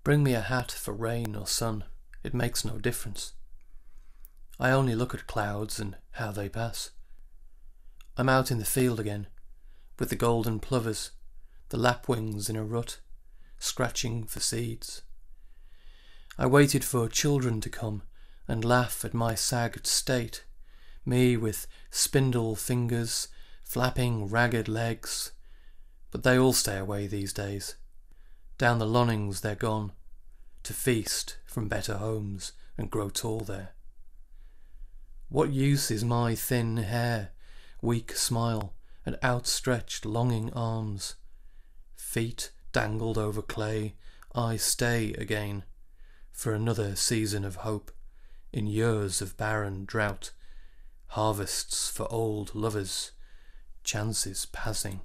Bring me a hat for rain or sun, it makes no difference. I only look at clouds and how they pass. I'm out in the field again, with the golden plovers, the lapwings in a rut, scratching for seeds. I waited for children to come and laugh at my sagged state, me with spindle fingers, flapping ragged legs, but they all stay away these days. Down the Lonnings they're gone, to feast from better homes and grow tall there. What use is my thin hair, weak smile, and outstretched longing arms? Feet dangled over clay, I stay again, for another season of hope, in years of barren drought, harvests for old lovers, chances passing.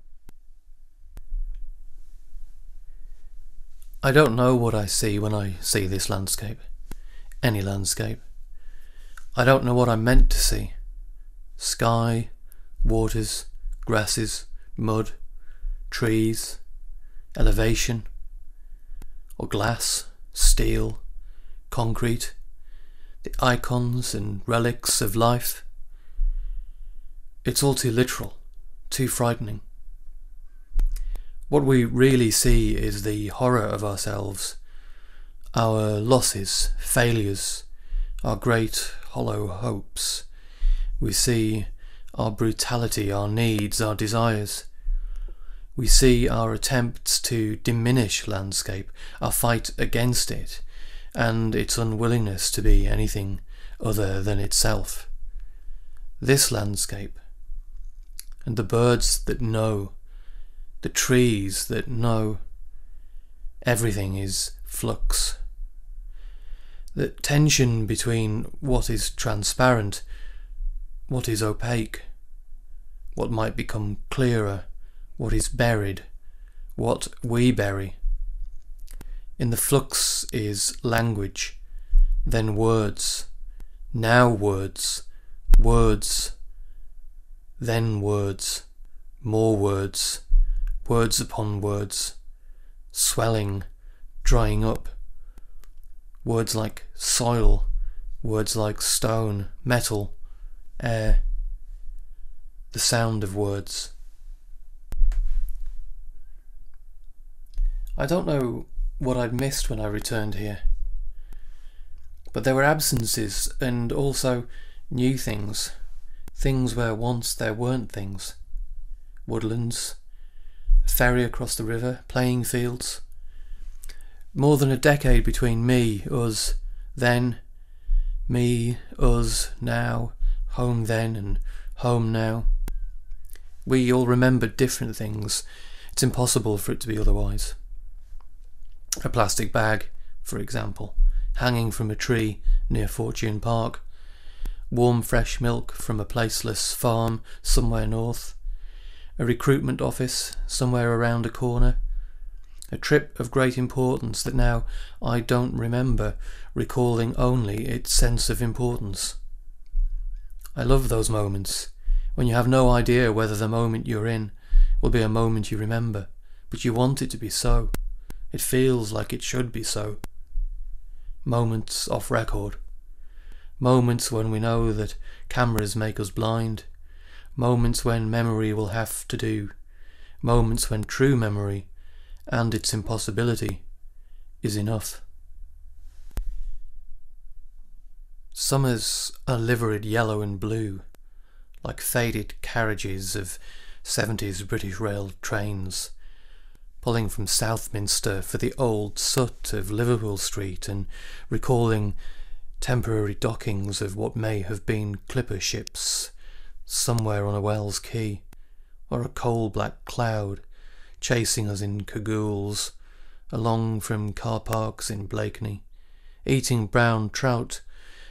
I don't know what I see when I see this landscape, any landscape. I don't know what I'm meant to see. Sky, waters, grasses, mud, trees, elevation, or glass, steel, concrete, the icons and relics of life. It's all too literal, too frightening. What we really see is the horror of ourselves, our losses, failures, our great hollow hopes. We see our brutality, our needs, our desires. We see our attempts to diminish landscape, our fight against it, and its unwillingness to be anything other than itself. This landscape, and the birds that know, the trees that know, everything is flux. The tension between what is transparent, what is opaque, what might become clearer, what is buried, what we bury. In the flux is language, then words, now words, words, then words, more words, words upon words, swelling, drying up. Words like soil, words like stone, metal, air, the sound of words. I don't know what I'd missed when I returned here, but there were absences and also new things, things where once there weren't things. Woodlands, a ferry across the river, playing fields. More than a decade between me, us, then, me, us, now, home then and home now. We all remembered different things. It's impossible for it to be otherwise. A plastic bag, for example, hanging from a tree near Fortune Park. Warm fresh milk from a placeless farm somewhere north. A recruitment office somewhere around a corner. A trip of great importance that now I don't remember, recalling only its sense of importance. I love those moments, when you have no idea whether the moment you're in will be a moment you remember, but you want it to be so. It feels like it should be so. Moments off record. Moments when we know that cameras make us blind. Moments when memory will have to do. Moments when true memory and its impossibility is enough. Summers are liveried yellow and blue, like faded carriages of 70s British Rail trains, pulling from Southminster for the old soot of Liverpool Street and recalling temporary dockings of what may have been clipper ships somewhere on a Wells quay, or a coal-black cloud chasing us in cagoules along from car parks in Blakeney, eating brown trout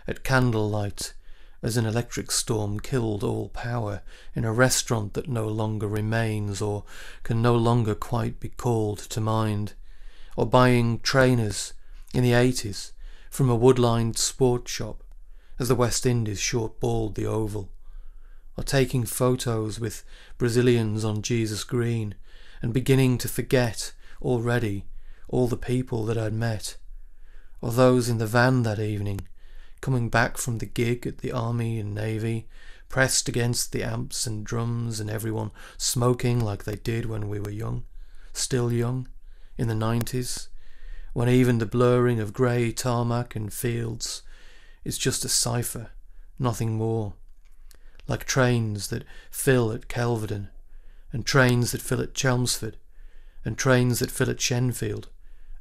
at candlelight as an electric storm killed all power in a restaurant that no longer remains or can no longer quite be called to mind, or buying trainers in the 80s from a wood-lined sports shop as the West Indies short-balled the Oval, or taking photos with Brazilians on Jesus Green and beginning to forget already all the people that I'd met, or those in the van that evening, coming back from the gig at the Army and Navy, pressed against the amps and drums, and everyone smoking like they did when we were young, still young, in the 90s, when even the blurring of grey tarmac and fields is just a cipher, nothing more, like trains that fill at Kelvedon, and trains that fill at Chelmsford, and trains that fill at Shenfield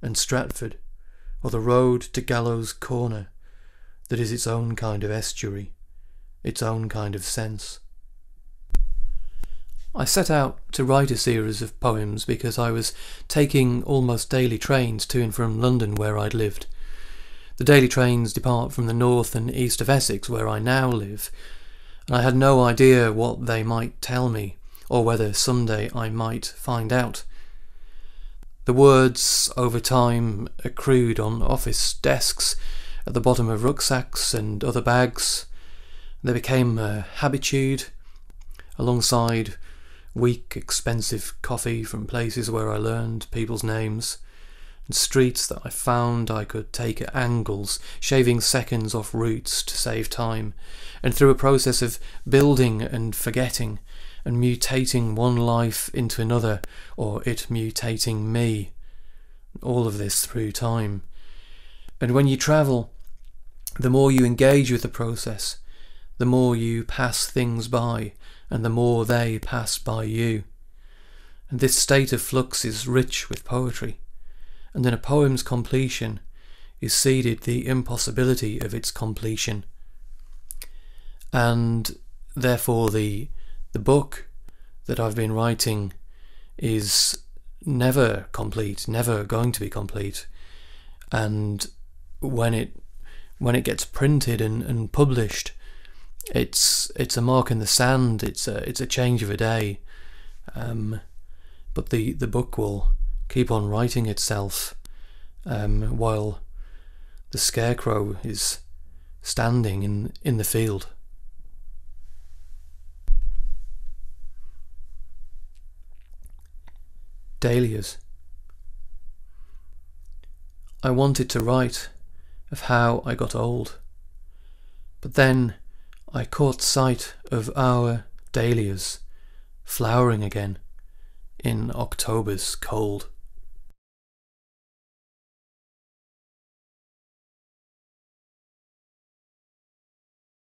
and Stratford, or the road to Gallows Corner that is its own kind of estuary, its own kind of sense. I set out to write a series of poems because I was taking almost daily trains to and from London where I'd lived. The daily trains depart from the north and east of Essex where I now live, and I had no idea what they might tell me, or whether someday I might find out. The words, over time, accrued on office desks, at the bottom of rucksacks and other bags. They became a habitude, alongside weak, expensive coffee from places where I learned people's names, and streets that I found I could take at angles, shaving seconds off routes to save time, and through a process of building and forgetting, and mutating one life into another, or it mutating me. All of this through time. And when you travel, the more you engage with the process, the more you pass things by, and the more they pass by you. And this state of flux is rich with poetry, and in a poem's completion is seeded the impossibility of its completion. And therefore the book that I've been writing is never complete, never going to be complete. And when it gets printed and published, it's a mark in the sand. It's a change of a day. But the book will keep on writing itself while the Scarecrow is standing in the field. Dahlias. I wanted to write of how I got old, but then I caught sight of our dahlias flowering again in October's cold.